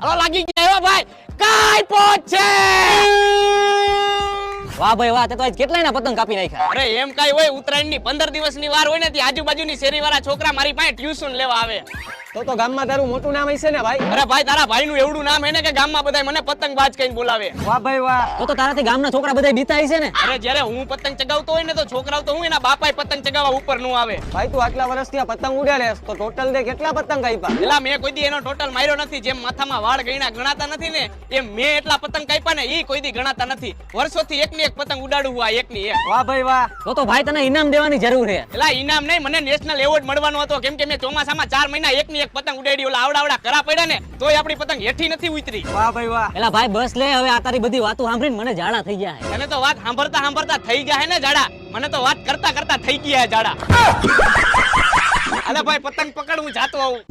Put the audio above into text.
Hello લાગી ગયા ભાઈ કાઈ પહોંચે વાહ ભાઈ વાહ, તે તો આજ કેટલાયના પતંગ કાપી નાખ્યા. અરે એમ કાઈ હોય ઉત્તરાયણ ની 15 દિવસની વાર હોય ને તે આજુબાજુની શેરી વાળા છોકરા મારી પાસે ટ્યુશન લેવા આવે. તો ગામમાં તારું મોટું નામ હશે ને ભાઈ? અરે ભાઈ તારા ભાઈનું એવડું નામ હે ને કે ગામમાં બધાય મને પતંગબાજ કહીને બોલાવે. વાહ ભાઈ વાહ. તો તારાથી ગામના છોકરા બધા બીતા હશે ને. અરે જ્યારે હું પતંગ ચગાવતો હોય ને તો છોકરાઓ તો હું એના બાપાએ પતંગ ચગાવવા ઉપર નું આવે. ભાઈ તું આટલા વર્ષથી આ પતંગ ઉડાડેસ તો ટોટલ દે કેટલા પતંગ કાપ્યા? એલા મેં કોઈ દી એનો ટોટલ માર્યો નથી. જેમ માથામાં વાળ ગણાતા નથી ને એમ મેં એટલા પતંગ કાપ્યા ને ઈ કોઈ દી ગણાતા નથી. વર્ષોથી એકની એક પતંગ ઉડાડું હું આ એકની એક. વાહ ભાઈ વાહ. તો ભાઈ તને ઇનામ દેવાની જરૂર છે. એલા ઇનામ નહીં, મને નેશનલ એવોર્ડ મળવાનો હતો કેમ કે મેં ચોમાસામાં 4 મહિના એકની એક પતંગ ઉડાડી. ઓલા આવડા કરા પડ્યા ને તોય આપણી પતંગ હેઠી નથી ઉતરી. વાહ ભાઈ વાહ. એલા ભાઈ બસ લે, હવે આ તારી બધી વાતો સાંભળીને મને ઝાડા થઈ ગયા છે. તને તો વાત સાંભળતા થઈ જાય ને જાડા, મને તો વાત કરતા થઈ ગયા જાડા. અલે ભાઈ પતંગ પકડ, હું જાતો આવું.